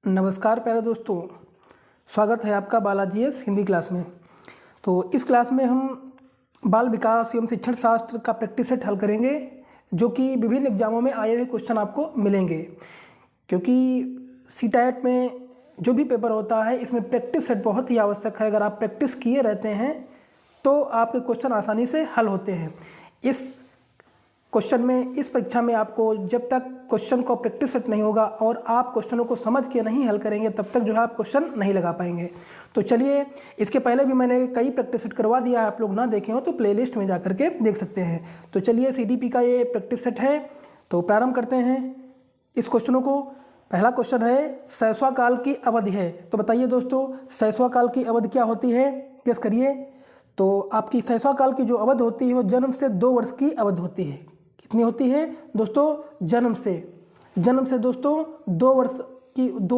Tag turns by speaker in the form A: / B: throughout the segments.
A: नमस्कार प्यारे दोस्तों, स्वागत है आपका बालाजी एस हिंदी क्लास में। तो इस क्लास में हम बाल विकास एवं शिक्षण शास्त्र का प्रैक्टिस सेट हल करेंगे, जो कि विभिन्न एग्जामों में आए हुए क्वेश्चन आपको मिलेंगे। क्योंकि सीटेट में जो भी पेपर होता है, इसमें प्रैक्टिस सेट बहुत ही आवश्यक है। अगर आप प्रैक्टिस किए रहते हैं तो आपके क्वेश्चन आसानी से हल होते हैं। इस क्वेश्चन में, इस परीक्षा में आपको जब तक क्वेश्चन को प्रैक्टिस सेट नहीं होगा और आप क्वेश्चनों को समझ के नहीं हल करेंगे, तब तक जो है आप क्वेश्चन नहीं लगा पाएंगे। तो चलिए, इसके पहले भी मैंने कई प्रैक्टिस सेट करवा दिया है, आप लोग ना देखे हो तो प्लेलिस्ट में जा करके देख सकते हैं। तो चलिए, सीडीपी का ये प्रैक्टिस सेट है, तो प्रारंभ करते हैं इस क्वेश्चनों को। पहला क्वेश्चन है, शैशव काल की अवधि है। तो बताइए दोस्तों, शैशव काल की अवधि क्या होती है, गेस करिए। तो आपकी शैशव काल की जो अवधि होती है वो जन्म से 2 वर्ष की अवधि होती है। कितनी होती है दोस्तों? जन्म से दोस्तों 2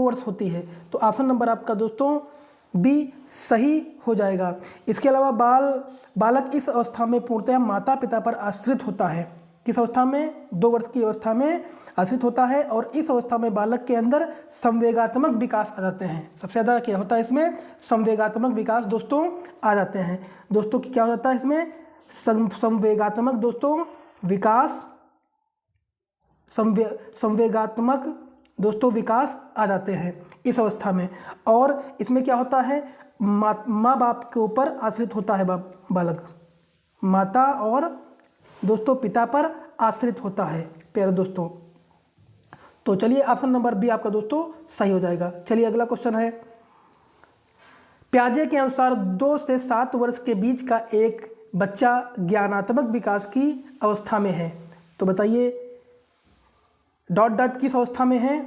A: वर्ष होती है। तो ऑप्शन नंबर आपका दोस्तों बी सही हो जाएगा। इसके अलावा बालक इस अवस्था में पूर्णतः माता पिता पर आश्रित होता है। किस अवस्था में? 2 वर्ष की अवस्था में आश्रित होता है। और इस अवस्था में बालक के अंदर संवेगात्मक विकास आ जाते हैं। सबसे ज़्यादा क्या होता है इसमें? संवेगात्मक विकास दोस्तों आ जाते हैं। दोस्तों की क्या हो जाता है इसमें? संवेगात्मक दोस्तों विकास, संवेगात्मक दोस्तों विकास आ जाते हैं इस अवस्था में। और इसमें क्या होता है? माँ बाप के ऊपर आश्रित होता है बालक, माता और दोस्तों पिता पर आश्रित होता है प्यारे दोस्तों। तो चलिए, ऑप्शन नंबर बी आपका दोस्तों सही हो जाएगा। चलिए, अगला क्वेश्चन है, पियाजे के अनुसार 2 से 7 वर्ष के बीच का एक बच्चा ज्ञानात्मक विकास की अवस्था में है। तो बताइए, किस अवस्था में है?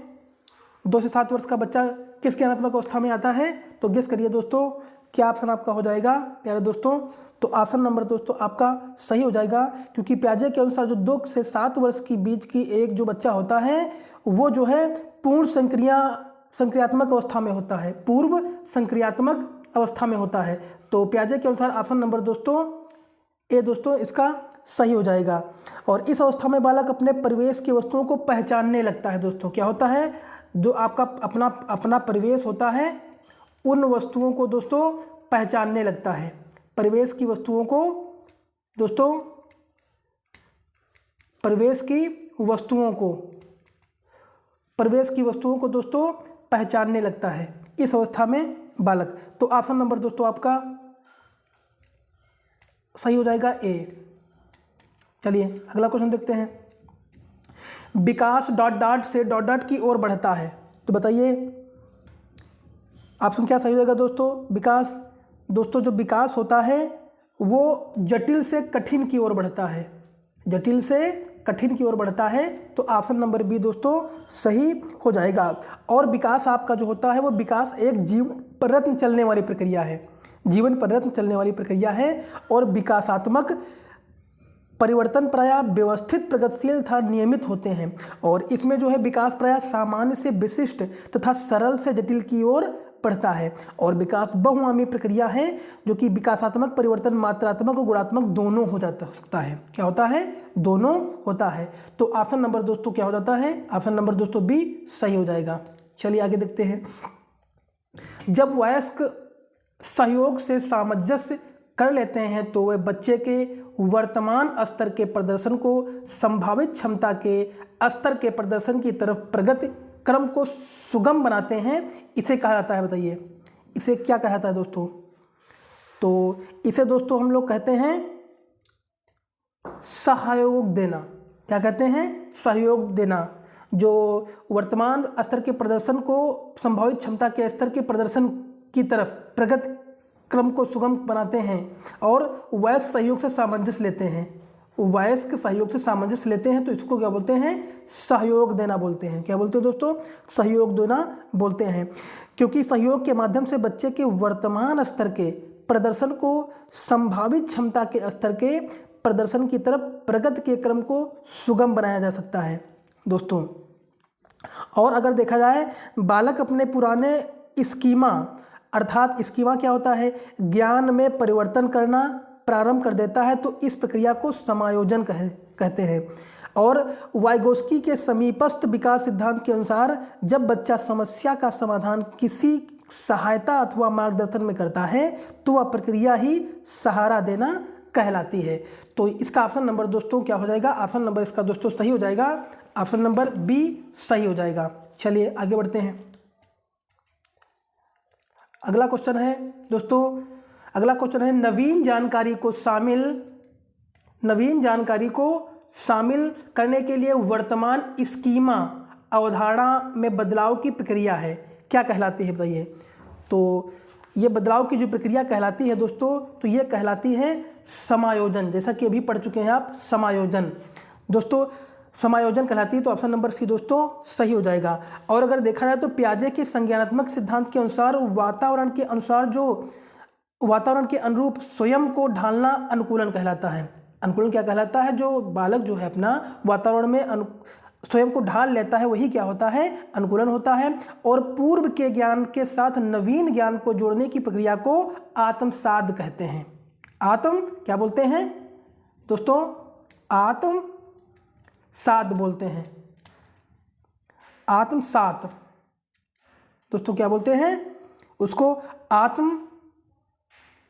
A: 2 से 7 वर्ष का बच्चा किस ज्ञानात्मक अवस्था में आता है? तो गेस करिए दोस्तों, क्या ऑप्शन आपका हो जाएगा प्यारे दोस्तों? तो ऑप्शन नंबर दोस्तों आपका सही हो जाएगा। क्योंकि पियाजे के अनुसार जो 2 से 7 वर्ष के बीच की एक जो बच्चा होता है, वो जो है पूर्ण संक्रियात्मक अवस्था में होता है, पूर्व संक्रियात्मक अवस्था में होता है। तो पियाजे के अनुसार ऑप्शन नंबर दोस्तों ए दोस्तों इसका सही हो जाएगा। और इस अवस्था में बालक अपने परिवेश की वस्तुओं को पहचानने लगता है। दोस्तों क्या होता है? जो आपका अपना परिवेश होता है, उन वस्तुओं को दोस्तों पहचानने लगता है। परिवेश की वस्तुओं को दोस्तों, परिवेश की वस्तुओं को दोस्तों पहचानने लगता है इस अवस्था में बालक। तो ऑप्शन नंबर दोस्तों आपका सही हो जाएगा ए। चलिए, अगला क्वेश्चन देखते हैं। विकास ... से ... की ओर बढ़ता है। तो बताइए, ऑप्शन क्या सही हो जाएगा दोस्तों? विकास दोस्तों, जो विकास होता है वो जटिल से कठिन की ओर बढ़ता है, जटिल से कठिन की ओर बढ़ता है। तो ऑप्शन नंबर बी दोस्तों सही हो जाएगा। और विकास आपका जो होता है, वो विकास एक जीवन पर्यंत चलने वाली प्रक्रिया है, जीवन पर्यंत चलने वाली प्रक्रिया है। और विकासात्मक परिवर्तन प्रायः व्यवस्थित, प्रगतिशील तथा नियमित होते हैं। और इसमें जो है विकास प्रायः सामान्य से विशिष्ट तथा सरल से जटिल की ओर बढ़ता है। और विकास बहुआयामी प्रक्रिया है, जो कि विकासात्मक परिवर्तन मात्रात्मक और गुणात्मक दोनों हो सकता है। क्या होता है? दोनों होता है। तो ऑप्शन नंबर दोस्तों क्या हो जाता है? ऑप्शन नंबर दोस्तों बी सही हो जाएगा। चलिए आगे देखते हैं। जब वयस्क सहयोग से सामंजस्य कर लेते हैं, तो वे बच्चे के वर्तमान स्तर के प्रदर्शन को संभावित क्षमता के स्तर के प्रदर्शन की तरफ प्रगति क्रम को सुगम बनाते हैं। इसे कहा जाता है, बताइए इसे क्या कहा जाता है दोस्तों? तो इसे दोस्तों हम लोग कहते हैं सहयोग देना। क्या कहते हैं? सहयोग देना। जो वर्तमान स्तर के प्रदर्शन को संभावित क्षमता के स्तर के प्रदर्शन की तरफ प्रगति क्रम को सुगम बनाते हैं। और वयस्क सहयोग से सामंजस्य लेते हैं, वयस्क सहयोग से सामंजस्य लेते हैं। तो इसको क्या बोलते हैं? सहयोग देना बोलते हैं। क्या बोलते हैं दोस्तों? सहयोग देना बोलते हैं। क्योंकि सहयोग के माध्यम से बच्चे के वर्तमान स्तर के प्रदर्शन को संभावित क्षमता के स्तर के प्रदर्शन की तरफ प्रगति के क्रम को सुगम बनाया जा सकता है दोस्तों। और अगर देखा जाए, बालक अपने पुराने स्कीमा, अर्थात स्कीमा क्या होता है? ज्ञान में परिवर्तन करना प्रारंभ कर देता है। तो इस प्रक्रिया को समायोजन कहते हैं। और वाइगोस्की के समीपस्थ विकास सिद्धांत के अनुसार जब बच्चा समस्या का समाधान किसी सहायता अथवा मार्गदर्शन में करता है तो वह प्रक्रिया ही सहारा देना कहलाती है। तो इसका ऑप्शन नंबर दोस्तों क्या हो जाएगा? ऑप्शन नंबर इसका दोस्तों सही हो जाएगा, ऑप्शन नंबर बी सही हो जाएगा। चलिए आगे बढ़ते हैं। अगला क्वेश्चन है दोस्तों, अगला क्वेश्चन है नवीन जानकारी को शामिल करने के लिए वर्तमान स्कीमा अवधारणा में बदलाव की प्रक्रिया है, क्या कहलाती है बताइए? तो ये बदलाव की जो प्रक्रिया कहलाती है दोस्तों, तो ये कहलाती है समायोजन। जैसा कि अभी पढ़ चुके हैं आप, समायोजन दोस्तों, समायोजन कहलाती है। तो ऑप्शन नंबर सी दोस्तों सही हो जाएगा। और अगर देखा जाए तो पियाजे के संज्ञानात्मक सिद्धांत के अनुसार वातावरण के अनुरूप स्वयं को ढालना अनुकूलन कहलाता है। अनुकूलन क्या कहलाता है? जो बालक जो है अपना वातावरण में स्वयं को ढाल लेता है, वही क्या होता है? अनुकूलन होता है। और पूर्व के ज्ञान के साथ नवीन ज्ञान को जोड़ने की प्रक्रिया को आत्मसात कहते हैं। आत्म क्या बोलते हैं दोस्तों? आत्मसात बोलते हैं। आत्मसात दोस्तों क्या बोलते हैं? उसको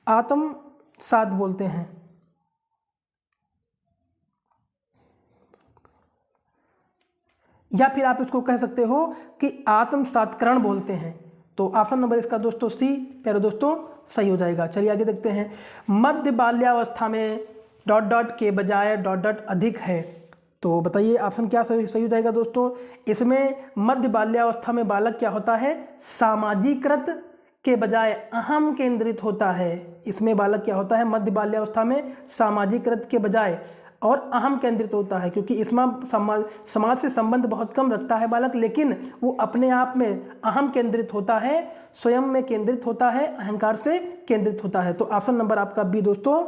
A: आत्मसात बोलते हैं। या फिर आप इसको कह सकते हो कि आत्मसात्करण बोलते हैं। तो ऑप्शन नंबर इसका दोस्तों सी प्यारे दोस्तों सही हो जाएगा। चलिए आगे देखते हैं। मध्य बाल्यावस्था में ... के बजाय ... अधिक है, तो बताइए ऑप्शन क्या सही हो जाएगा दोस्तों? इसमें मध्य बाल्यावस्था में बालक क्या होता है? सामाजीकृत के बजाय अहम केंद्रित होता है। इसमें बालक क्या होता है? मध्य बाल्यावस्था में सामाजीकृत के बजाय और अहम केंद्रित होता है, क्योंकि इसमें समाज से संबंध बहुत कम रखता है बालक, लेकिन वो अपने आप में अहम केंद्रित होता है, स्वयं में केंद्रित होता है, अहंकार से केंद्रित होता है। तो ऑप्शन नंबर आपका बी दोस्तों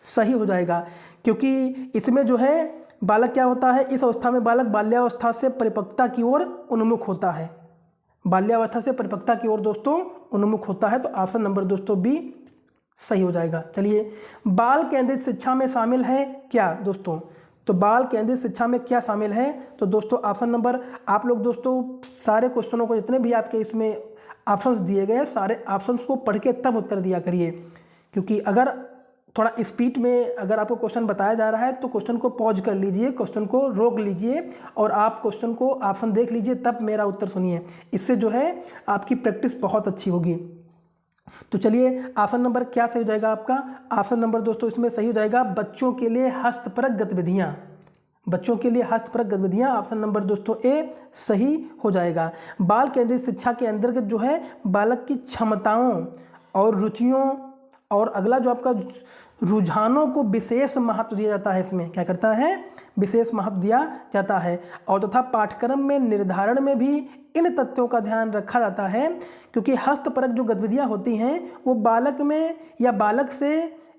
A: सही हो जाएगा, क्योंकि इसमें जो है बालक क्या होता है? इस अवस्था में बालक बाल्यावस्था से परिपक्वता की ओर उन्मुख होता है। बाल्यावस्था से परिपक्वता की ओर दोस्तों उन्मुख होता है। तो ऑप्शन नंबर दोस्तों बी सही हो जाएगा। चलिए, बाल केंद्रित शिक्षा में शामिल है क्या दोस्तों? तो बाल केंद्रित शिक्षा में क्या शामिल है? तो दोस्तों ऑप्शन नंबर, आप लोग दोस्तों सारे क्वेश्चनों को, जितने भी आपके इसमें ऑप्शंस दिए गए, सारे ऑप्शंस को पढ़ के तब उत्तर दिया करिए, क्योंकि अगर थोड़ा स्पीड में अगर आपको क्वेश्चन बताया जा रहा है तो क्वेश्चन को पॉज कर लीजिए, क्वेश्चन को रोक लीजिए और आप क्वेश्चन को ऑप्शन देख लीजिए, तब मेरा उत्तर सुनिए। इससे जो है आपकी प्रैक्टिस बहुत अच्छी होगी। तो चलिए, ऑप्शन नंबर क्या सही हो जाएगा आपका? ऑप्शन नंबर दोस्तों इसमें सही हो जाएगा बच्चों के लिए हस्तपरक गतिविधियां। बच्चों के लिए हस्तपरक गतिविधियां, ऑप्शन नंबर दोस्तों ए सही हो जाएगा। बाल केंद्रित शिक्षा के अंतर्गत जो है बालक की क्षमताओं और रुचियों और अगला जो आपका रुझानों को विशेष महत्व दिया जाता है। इसमें क्या करता है? विशेष महत्व दिया जाता है। और तथा पाठ्यक्रम में निर्धारण में भी इन तथ्यों का ध्यान रखा जाता है, क्योंकि हस्तपरक जो गतिविधियां होती हैं वो बालक में या बालक से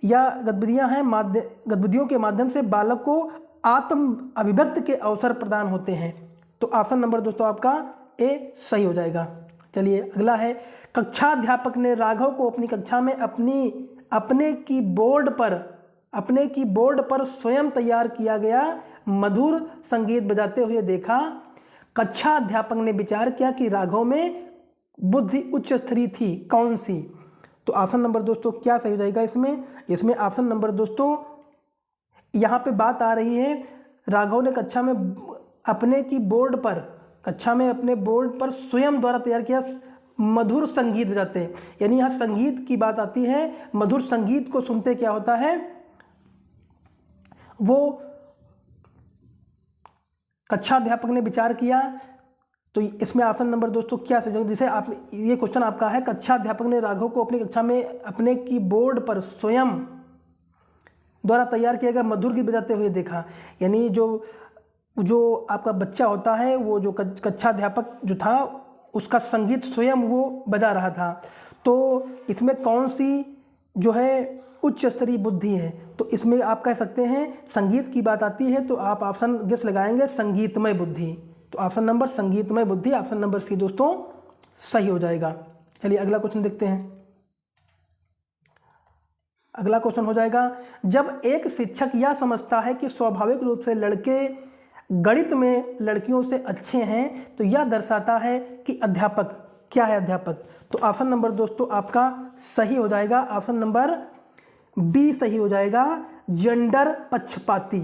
A: या गतिविधियों के माध्यम से बालक को आत्म अभिव्यक्ति के अवसर प्रदान होते हैं। तो ऑप्शन नंबर दोस्तों आपका ए सही हो जाएगा। चलिए अगला है, कक्षाध्यापक ने राघव को अपनी कक्षा में अपने कीबोर्ड पर स्वयं तैयार किया गया मधुर संगीत बजाते हुए देखा। कक्षाध्यापक ने विचार किया कि राघव में बुद्धि उच्च स्तरीय थी, कौन सी? तो ऑप्शन नंबर दोस्तों क्या सही हो जाएगा इसमें ऑप्शन नंबर दोस्तों, यहाँ पे बात आ रही है राघव ने कक्षा में अपने बोर्ड पर स्वयं द्वारा तैयार किया मधुर संगीत बजाते हैं, यानी यहाँ संगीत की बात आती है। मधुर संगीत को सुनते क्या होता है? वो कक्षाध्यापक ने विचार किया। तो इसमें ऑप्शन नंबर दोस्तों क्या सही होगा? जिसे आप, ये क्वेश्चन आपका है, कक्षाध्यापक ने राघव को अपनी कक्षा में अपने कीबोर्ड पर स्वयं द्वारा तैयार किया गया मधुर गीत बजाते हुए देखा। यानी जो आपका बच्चा होता है, वो जो कक्षाध्यापक जो था उसका संगीत स्वयं वो बजा रहा था। तो इसमें कौन सी जो है उच्च स्तरीय बुद्धि है? तो इसमें आप कह सकते हैं संगीत की बात आती है तो आप ऑप्शन गेस लगाएंगे संगीतमय बुद्धि। तो ऑप्शन नंबर संगीतमय बुद्धि, ऑप्शन नंबर सी दोस्तों सही हो जाएगा। चलिए अगला क्वेश्चन देखते हैं। अगला क्वेश्चन हो जाएगा, जब एक शिक्षक यह समझता है कि स्वाभाविक रूप से लड़के गणित में लड़कियों से अच्छे हैं तो यह दर्शाता है कि अध्यापक क्या है, अध्यापक। तो ऑप्शन नंबर दोस्तों आपका सही हो जाएगा, ऑप्शन नंबर बी सही हो जाएगा, जेंडर पक्षपाती,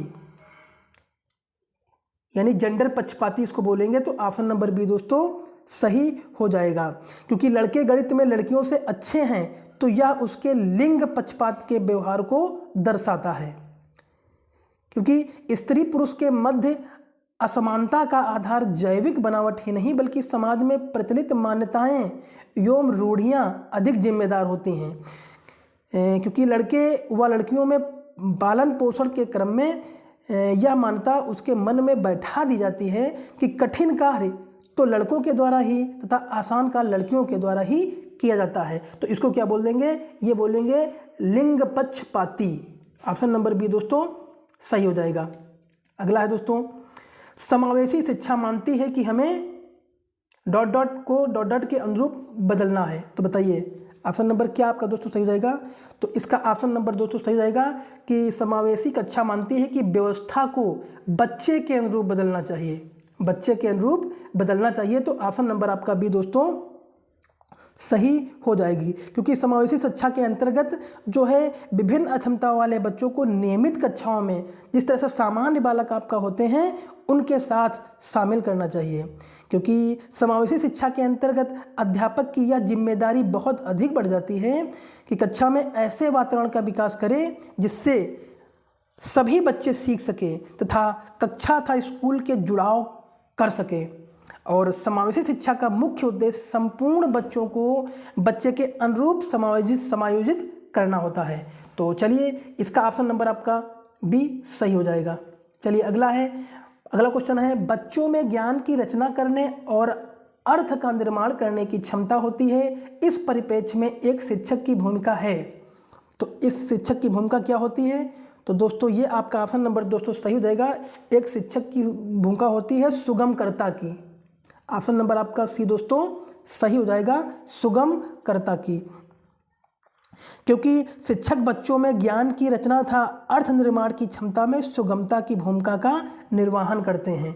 A: यानी जेंडर पक्षपाती इसको बोलेंगे तो ऑप्शन नंबर बी दोस्तों सही हो जाएगा। क्योंकि लड़के गणित में लड़कियों से अच्छे हैं तो यह उसके लिंग पक्षपात के व्यवहार को दर्शाता है। क्योंकि स्त्री पुरुष के मध्य असमानता का आधार जैविक बनावट ही नहीं बल्कि समाज में प्रचलित मान्यताएं एवं रूढ़ियां अधिक जिम्मेदार होती हैं। क्योंकि लड़के व लड़कियों में पालन पोषण के क्रम में यह मान्यता उसके मन में बैठा दी जाती है कि कठिन कार्य तो लड़कों के द्वारा ही तथा आसान कार्य लड़कियों के द्वारा ही किया जाता है। तो इसको क्या बोल देंगे, ये बोलेंगे लिंग पक्षपाती। ऑप्शन नंबर बी दोस्तों सही हो जाएगा। अगला है दोस्तों, समावेशी शिक्षा मानती है कि हमें dot dot co dot dot के अनुरूप बदलना है। तो बताइए ऑप्शन नंबर क्या आपका दोस्तों सही हो जाएगा। तो इसका ऑप्शन नंबर दोस्तों सही हो जाएगा कि समावेशी कक्षा मानती है कि व्यवस्था को बच्चे के अनुरूप बदलना चाहिए, बच्चे के अनुरूप बदलना चाहिए। तो ऑप्शन नंबर आपका बी दोस्तों सही हो जाएगी। क्योंकि समावेशी शिक्षा के अंतर्गत जो है विभिन्न अक्षमता वाले बच्चों को नियमित कक्षाओं में जिस तरह से सामान्य बालक आपका होते हैं उनके साथ शामिल करना चाहिए। क्योंकि समावेशी शिक्षा के अंतर्गत अध्यापक की यह जिम्मेदारी बहुत अधिक बढ़ जाती है कि कक्षा में ऐसे वातावरण का विकास करे जिससे सभी बच्चे सीख सके तथा कक्षा तथा स्कूल के जुड़ाव कर सके। और समावेशी शिक्षा का मुख्य उद्देश्य संपूर्ण बच्चों को बच्चे के अनुरूप समायोजित करना होता है। तो चलिए इसका ऑप्शन नंबर आपका बी सही हो जाएगा। चलिए अगला क्वेश्चन है, बच्चों में ज्ञान की रचना करने और अर्थ का निर्माण करने की क्षमता होती है, इस परिप्रेक्ष्य में एक शिक्षक की भूमिका है। तो इस शिक्षक की भूमिका क्या होती है। तो दोस्तों ये आपका ऑप्शन नंबर दोस्तों सही हो जाएगा। एक शिक्षक की भूमिका होती है सुगमकर्ता की। ऑप्शन नंबर आपका सी दोस्तों सही हो जाएगा, सुगमकर्ता की। क्योंकि शिक्षक बच्चों में ज्ञान की रचना तथा अर्थ निर्माण की क्षमता में सुगमता की भूमिका का निर्वहन करते हैं।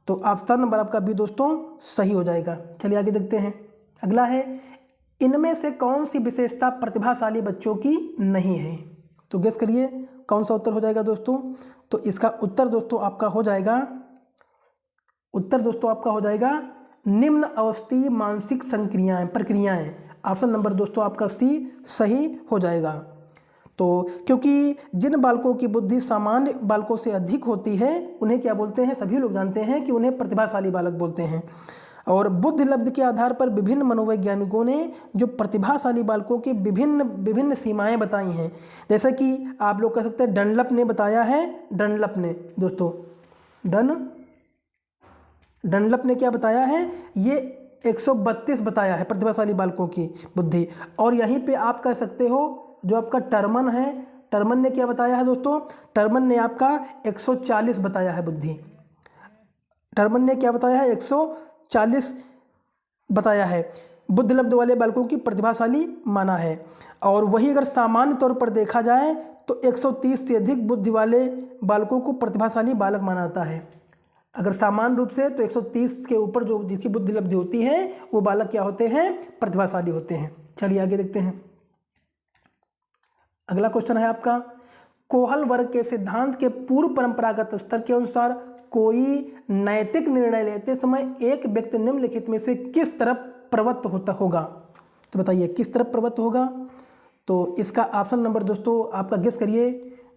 A: तो ऑप्शन नंबर आपका बी दोस्तों सही हो जाएगा। चलिए आगे देखते हैं। अगला है, इनमें से कौन सी विशेषता प्रतिभाशाली बच्चों की नहीं है। तो गेस करिए कौन सा उत्तर हो जाएगा दोस्तों। तो इसका उत्तर दोस्तों आपका हो जाएगा, निम्न अवस्थीय मानसिक प्रक्रियाएं। ऑप्शन नंबर दोस्तों आपका सी सही हो जाएगा। तो क्योंकि जिन बालकों की बुद्धि सामान्य बालकों से अधिक होती है उन्हें क्या बोलते हैं, सभी लोग जानते हैं कि उन्हें प्रतिभाशाली बालक बोलते हैं। और बुद्धि लब्धि के आधार पर विभिन्न मनोवैज्ञानिकों ने जो प्रतिभाशाली बालकों की विभिन्न सीमाएं बताई हैं, जैसा कि आप लोग कह सकते हैं डनलप ने बताया है, डनलप ने क्या बताया है, ये 132 बताया है प्रतिभाशाली बालकों की बुद्धि। और यहीं पे आप कह सकते हो जो आपका टर्मन है, टर्मन ने क्या बताया है दोस्तों, टर्मन ने आपका 140 बताया है बुद्धि। टर्मन ने क्या बताया है, 140 बताया है, बुद्धिलब्ध वाले बालकों की प्रतिभाशाली माना है। और वही अगर सामान्य तौर पर देखा जाए तो 130 से अधिक बुद्धि वाले बालकों को प्रतिभाशाली बालक माना जाता है। अगर सामान्य रूप से तो 130 के ऊपर जो जिसकी बुद्धि लब्धि होती है वो बालक क्या होते हैं, प्रतिभाशाली होते हैं। चलिए आगे देखते हैं। अगला क्वेश्चन है आपका, कोहल वर्ग के सिद्धांत के पूर्व परंपरागत स्तर के अनुसार कोई नैतिक निर्णय लेते समय एक व्यक्ति निम्नलिखित में से किस तरफ प्रवृत्त होगा। तो बताइए किस तरफ प्रवृत्त होगा। तो इसका ऑप्शन नंबर दोस्तों आपका गेस करिए,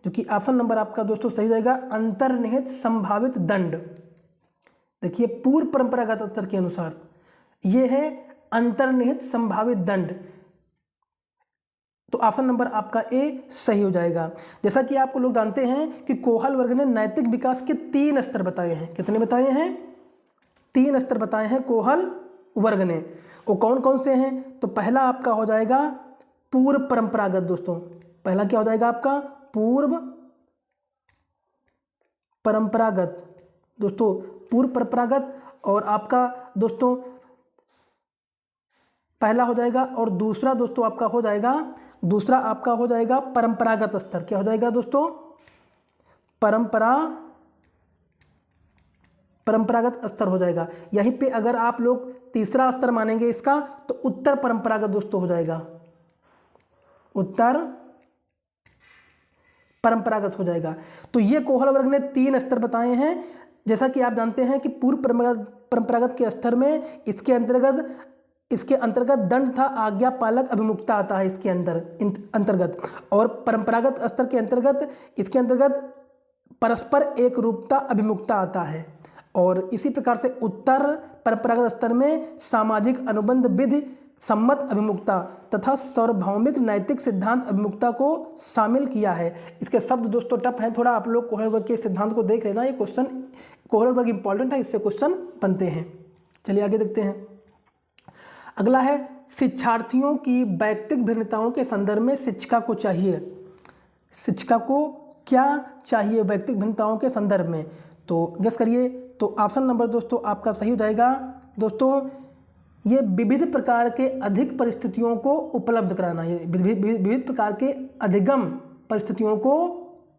A: जो कि ऑप्शन नंबर आपका दोस्तों सही जाएगा, अंतर्निहित संभावित दंड। देखिए पूर्व परंपरागत स्तर के अनुसार ये है अंतर्निहित संभावित दंड। तो ऑप्शन नंबर आपका ए सही हो जाएगा। जैसा कि आपको लोग जानते हैं कि कोहल वर्ग ने नैतिक विकास के 3 स्तर बताए हैं। कितने बताए हैं, 3 स्तर बताए हैं कोहल वर्ग ने। वो कौन कौन से हैं, तो पहला आपका हो जाएगा पूर्व परंपरागत दोस्तों। पहला क्या हो जाएगा आपका, पूर्व परंपरागत दोस्तों, पूर्व परंपरागत। और आपका दोस्तों पहला हो जाएगा, और दूसरा दोस्तों आपका हो जाएगा परंपरागत स्तर। क्या हो जाएगा दोस्तों, परंपरागत परंपरागत स्तर हो जाएगा। यहीं पे अगर आप लोग तीसरा स्तर मानेंगे इसका तो उत्तर परंपरागत दोस्तों हो जाएगा, उत्तर परंपरागत हो जाएगा। तो ये कोहल वर्ग ने 3 स्तर बताए हैं। जैसा कि आप जानते हैं कि पूर्व परंपरागत के स्तर में इसके अंतर्गत दंड था आज्ञा पालक अभिमुखता आता है इसके अंतर्गत, और परंपरागत स्तर के अंतर्गत इसके अंतर्गत परस्पर एक रूपता अभिमुखता आता है। और इसी प्रकार से उत्तर परंपरागत स्तर में सामाजिक अनुबंध विधि सम्मत अभिमुखता तथा सार्वभौमिक नैतिक सिद्धांत अभिमुखता को शामिल किया है। इसके शब्द दोस्तों टफ हैं थोड़ा, आप लोग कोहल वर्ग के सिद्धांत को देख लेना, ये क्वेश्चन कोहल वर्ग इंपॉर्टेंट है, इससे क्वेश्चन बनते हैं। चलिए आगे देखते हैं। अगला है शिक्षार्थियों की वैयक्तिक भिन्नताओं के संदर्भ में शिक्षिका को चाहिए। शिक्षिका को क्या चाहिए वैयक्तिक भिन्नताओं के संदर्भ में, तो गेस करिए। तो ऑप्शन नंबर दोस्तों आपका सही हो जाएगा। दोस्तों ये विविध प्रकार के अधिक परिस्थितियों को उपलब्ध कराना, ये विविध प्रकार के अधिगम परिस्थितियों को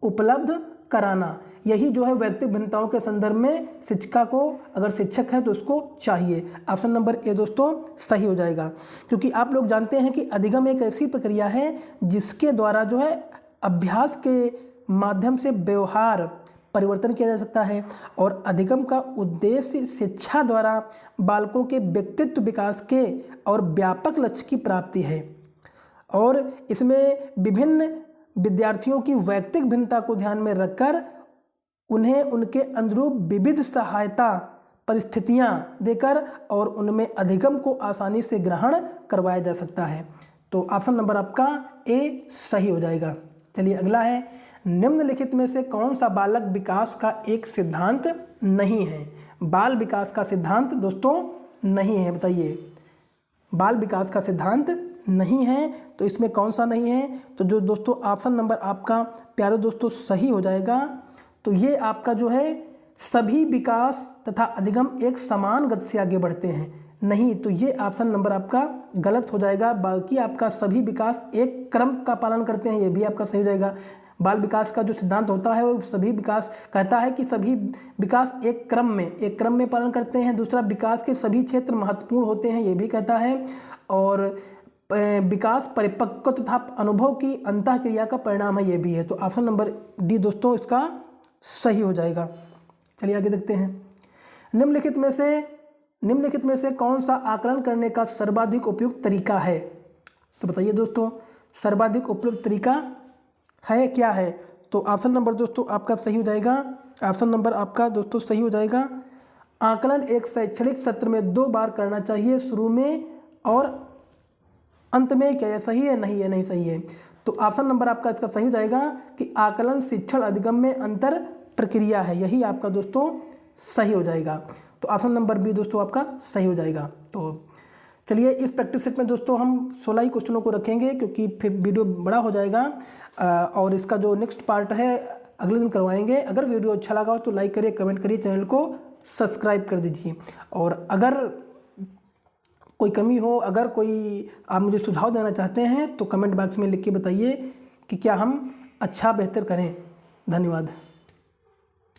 A: उपलब्ध कराना, यही जो है वैयक्तिक भिन्नताओं के संदर्भ में शिक्षिका को, अगर शिक्षक है तो उसको चाहिए। ऑप्शन नंबर ए दोस्तों सही हो जाएगा, क्योंकि आप लोग जानते हैं कि अधिगम एक ऐसी प्रक्रिया है जिसके द्वारा जो है अभ्यास के माध्यम से व्यवहार परिवर्तन किया जा सकता है, और अधिगम का उद्देश्य शिक्षा द्वारा बालकों के व्यक्तित्व विकास के और व्यापक लक्ष्य की प्राप्ति है। और इसमें विभिन्न विद्यार्थियों की वैयक्तिक भिन्नता को ध्यान में रखकर उन्हें उनके अनुरूप विविध सहायता परिस्थितियां देकर और उनमें अधिगम को आसानी से ग्रहण करवाया जा सकता है। तो ऑप्शन नंबर आपका ए सही हो जाएगा। चलिए अगला है, निम्नलिखित में से कौन सा बालक विकास का एक सिद्धांत नहीं है। बाल विकास का सिद्धांत दोस्तों नहीं है, बताइए। बाल विकास का सिद्धांत नहीं है तो इसमें कौन सा नहीं है, तो जो दोस्तों ऑप्शन नंबर आपका प्यारे दोस्तों सही हो जाएगा। तो ये आपका जो है सभी विकास तथा अधिगम एक समान गति से आगे बढ़ते हैं, नहीं, तो ये ऑप्शन नंबर आपका गलत हो जाएगा। बाकी आपका सभी विकास एक क्रम का पालन करते हैं, ये भी आपका सही हो जाएगा। बाल विकास का जो सिद्धांत होता है वो सभी विकास कहता है कि सभी विकास एक क्रम में पालन करते हैं। दूसरा, विकास के सभी क्षेत्र महत्वपूर्ण होते हैं, ये भी कहता है। और विकास परिपक्व तथा अनुभव की अंतःक्रिया का परिणाम है, ये भी है। तो ऑप्शन नंबर डी दोस्तों इसका सही हो जाएगा। चलिए आगे देखते हैं। निम्नलिखित में से कौन सा आकलन करने का सर्वाधिक उपयुक्त तरीका है, तो बताइए दोस्तों सर्वाधिक उपयुक्त तरीका है क्या है। तो ऑप्शन नंबर दोस्तों आपका सही हो जाएगा। ऑप्शन नंबर आपका दोस्तों सही हो जाएगा। आकलन एक शैक्षणिक सत्र में 2 बार करना चाहिए, शुरू में और अंत में। क्या ये सही है? नहीं है, नहीं सही है। तो ऑप्शन नंबर आपका इसका सही हो जाएगा कि आकलन शिक्षण अधिगम में अंतर प्रक्रिया है, यही आपका दोस्तों सही हो जाएगा। तो ऑप्शन नंबर बी दोस्तों आपका सही हो जाएगा। तो चलिए इस प्रैक्टिस सेट में दोस्तों हम 16 ही क्वेश्चनों को रखेंगे, क्योंकि फिर वीडियो बड़ा हो जाएगा, और इसका जो नेक्स्ट पार्ट है अगले दिन करवाएंगे। अगर वीडियो अच्छा लगा हो तो लाइक करिए, कमेंट करिए, चैनल को सब्सक्राइब कर दीजिए। और अगर कोई कमी हो, अगर कोई आप मुझे सुझाव देना चाहते हैं तो कमेंट बॉक्स में लिख के बताइए कि क्या हम अच्छा बेहतर करें। धन्यवाद।